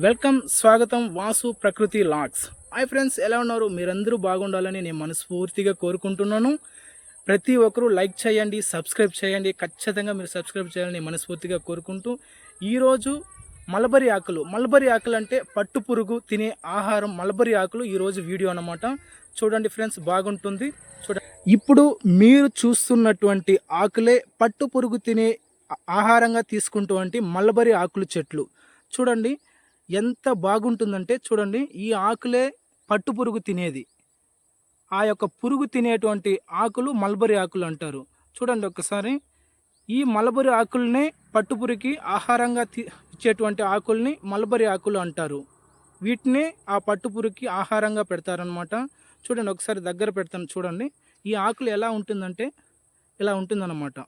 Welcome స్వాగతం వాసు ప్రకృతి logs. Hi friends, ఎలా ఉన్నారు? మీరందరూ బాగుండాలని నేను మనస్ఫూర్తిగా కోరుకుంటున్నాను. ప్రతి ఒక్కరూ లైక్ చేయండి, సబ్స్క్రైబ్ చేయండి. ఖచ్చితంగా మీరు సబ్స్క్రైబ్ చేయాలని మనస్ఫూర్తిగా కోరుకుంటూ ఈరోజు మల్బరీ ఆకులు అంటే పట్టు పురుగు తినే ఆహారం. మల్బరీ ఆకులు ఈరోజు వీడియో అన్నమాట. చూడండి ఫ్రెండ్స్, బాగుంటుంది. ఇప్పుడు మీరు చూస్తున్నటువంటి ఆకులే పట్టు పురుగు తినే ఆహారంగా తీసుకుంటూ మల్బరీ ఆకులు చెట్లు. చూడండి ఎంత బాగుంటుందంటే, చూడండి ఈ ఆకులే పట్టు పురుగు తినేది. ఆ యొక్క పురుగు తినేటువంటి ఆకులు మల్బరీ ఆకులు అంటారు. చూడండి ఒక్కసారి, ఈ మల్బరీ ఆకుల్నే పట్టుపురికి ఆహారంగా ఇచ్చేటువంటి ఆకుల్ని మల్బరీ ఆకులు అంటారు. వీటినే ఆ పట్టుపురికి ఆహారంగా పెడతారనమాట. చూడండి ఒకసారి దగ్గర పెడతాను చూడండి. ఈ ఆకులు ఎలా ఉంటుందంటే ఇలా ఉంటుందన్నమాట.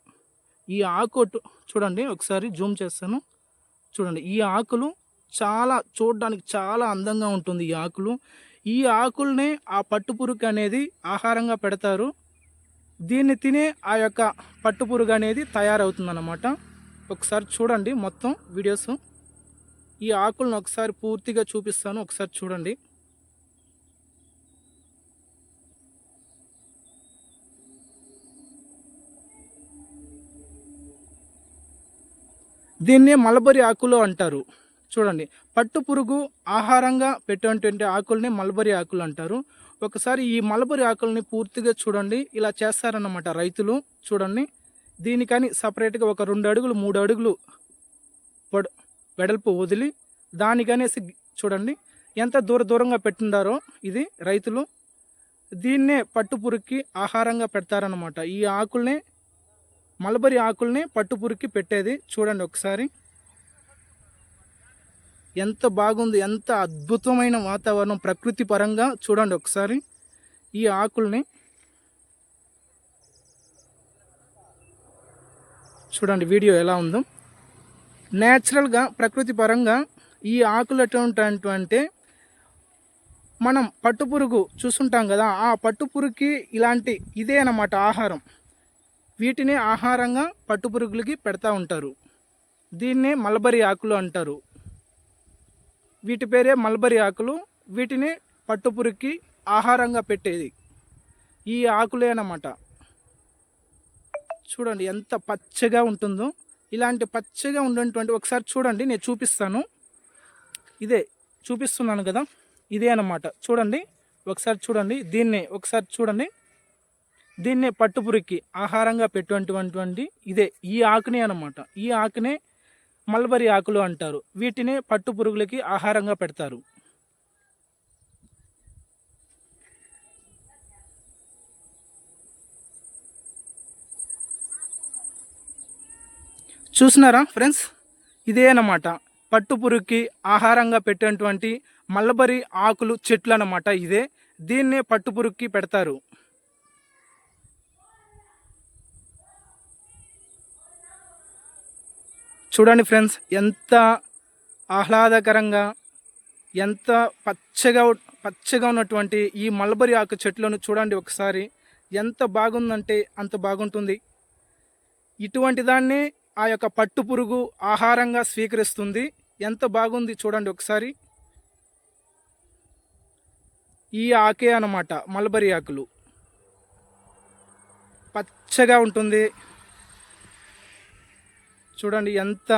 ఈ ఆకు చూడండి, ఒకసారి జూమ్ చేస్తాను చూడండి. ఈ ఆకులు చూడడానికి చాలా అందంగా ఉంటుంది. ఈ ఆకుల్ని ఆ పట్టుపురుగు అనేది ఆహారంగా పెడతారు. దీన్ని తినే ఆ యొక్క పట్టుపురుగు అనేది తయారవుతుందన్నమాట. ఒకసారి చూడండి మొత్తం వీడియోస్. ఈ ఆకులను ఒకసారి పూర్తిగా చూపిస్తాను, ఒకసారి చూడండి. దీన్నే మల్బరీ ఆకులు అంటారు. చూడండి, పట్టు పురుగు ఆహారంగా పెట్టేటువంటి ఆకుల్ని మల్బరీ ఆకులు అంటారు. ఒకసారి ఈ మల్బరీ ఆకుల్ని పూర్తిగా చూడండి, ఇలా చేస్తారన్నమాట రైతులు. చూడండి, దీనికని సపరేట్గా ఒక 2 అడుగులు 3 అడుగులు వెడల్పు వదిలి దానికనేసి చూడండి ఎంత దూరంగా పెట్టిండారో ఇది రైతులు. దీన్నే పట్టు పురుగుకి ఆహారంగా పెడతారన్నమాట. ఈ ఆకుల్ని మల్బరీ ఆకుల్ని పట్టు పురుగుకి పెట్టేది. చూడండి ఒకసారి ఎంత బాగుంది, ఎంత అద్భుతమైన వాతావరణం ప్రకృతి పరంగా. చూడండి ఒకసారి ఈ ఆకుల్ని చూడండి, వీడియో ఎలా ఉందో. న్యాచురల్గా ప్రకృతి పరంగా ఈ ఆకులు ఎటువంటి మనం పట్టుపురుగు చూస్తుంటాం కదా, ఆ పట్టుపురుగుకి ఇదే అన్నమాట ఆహారం. వీటిని ఆహారంగా పట్టుపురుగులకి పెడతా ఉంటారు. దీన్నే మల్బరీ ఆకులు అంటారు. వీటి పేరే మల్బరీ ఆకులు. వీటిని పట్టుపురుగుకి ఆహారంగా పెట్టేది ఈ ఆకులే అన్నమాట. చూడండి ఎంత పచ్చగా ఉంటుందో. ఇలాంటి పచ్చగా ఉండేటువంటి ఒకసారి చూడండి, నేను చూపిస్తాను. ఇదే చూపిస్తున్నాను కదా, ఇదే అన్నమాట. చూడండి ఒకసారి చూడండి, దీన్నే ఒకసారి చూడండి. దీన్నే పట్టుపురుగుకి ఆహారంగా పెట్టేటువంటి ఇదే ఈ ఆకునే అన్నమాట. ఈ ఆకునే మల్బరీ ఆకులు అంటారు. వీటిని పట్టు పురుగులకి ఆహారంగా పెడతారు. చూసినారా ఫ్రెండ్స్, ఇదే అన్నమాట పట్టు పురుగుకి ఆహారంగా పెట్టేటువంటి మల్బరీ ఆకులు చెట్లు అన్నమాట. ఇదే దీన్నే పట్టు పురుగుకి పెడతారు. చూడండి ఫ్రెండ్స్, ఎంత ఆహ్లాదకరంగా, ఎంత పచ్చగా ఉన్నటువంటి ఈ మల్బరీ ఆకు చెట్లను చూడండి ఒకసారి. ఎంత బాగుందంటే అంత బాగుంటుంది. ఇటువంటి దాన్ని ఆ యొక్క పట్టు పురుగు ఆహారంగా స్వీకరిస్తుంది. ఎంత బాగుంది చూడండి ఒకసారి. ఈ ఆకే అన్నమాట మల్బరీ ఆకులు. పచ్చగా ఉంటుంది. చూడండి ఎంత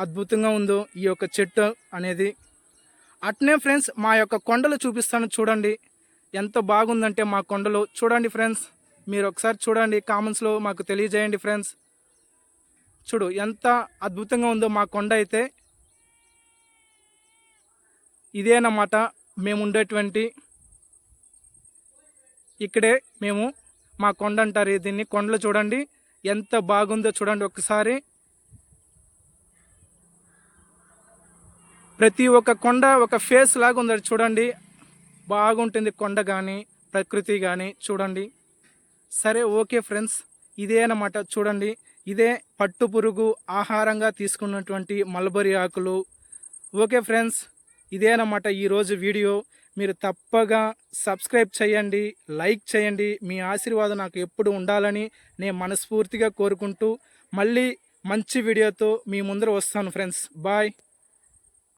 అద్భుతంగా ఉందో ఈ యొక్క చెట్టు అనేది. అట్నే ఫ్రెండ్స్, మా యొక్క కొండలు చూపిస్తాను చూడండి. ఎంత బాగుందంటే మా కొండలు చూడండి ఫ్రెండ్స్. మీరు ఒకసారి చూడండి, కామెంట్స్లో మాకు తెలియజేయండి ఫ్రెండ్స్. చూడు ఎంత అద్భుతంగా ఉందో మా కొండ అయితే. ఇదేనమాట మేము ఉండేటువంటి, ఇక్కడే మేము మా కొండ అంటారు దీన్ని. కొండలు చూడండి ఎంత బాగుందో చూడండి ఒకసారి. ప్రతి ఒక్క కొండ ఒక ఫేస్ లాగా ఉంది చూడండి. బాగుంటుంది కొండ కానీ ప్రకృతి కానీ చూడండి. సరే ఓకే ఫ్రెండ్స్, ఇదే అన్నమాట. చూడండి, ఇదే పట్టు పురుగు ఆహారంగా తీసుకున్నటువంటి మల్బరీ ఆకులు. ఓకే ఫ్రెండ్స్, ఇదే అన్నమాట ఈరోజు వీడియో. మీరు తప్పగా సబ్స్క్రైబ్ చేయండి, లైక్ చేయండి. మీ ఆశీర్వాదం నాకు ఎప్పుడు ఉండాలని నేను మనస్ఫూర్తిగా కోరుకుంటూ మళ్ళీ మంచి వీడియోతో మీ ముందర వస్తాను ఫ్రెండ్స్. బాయ్.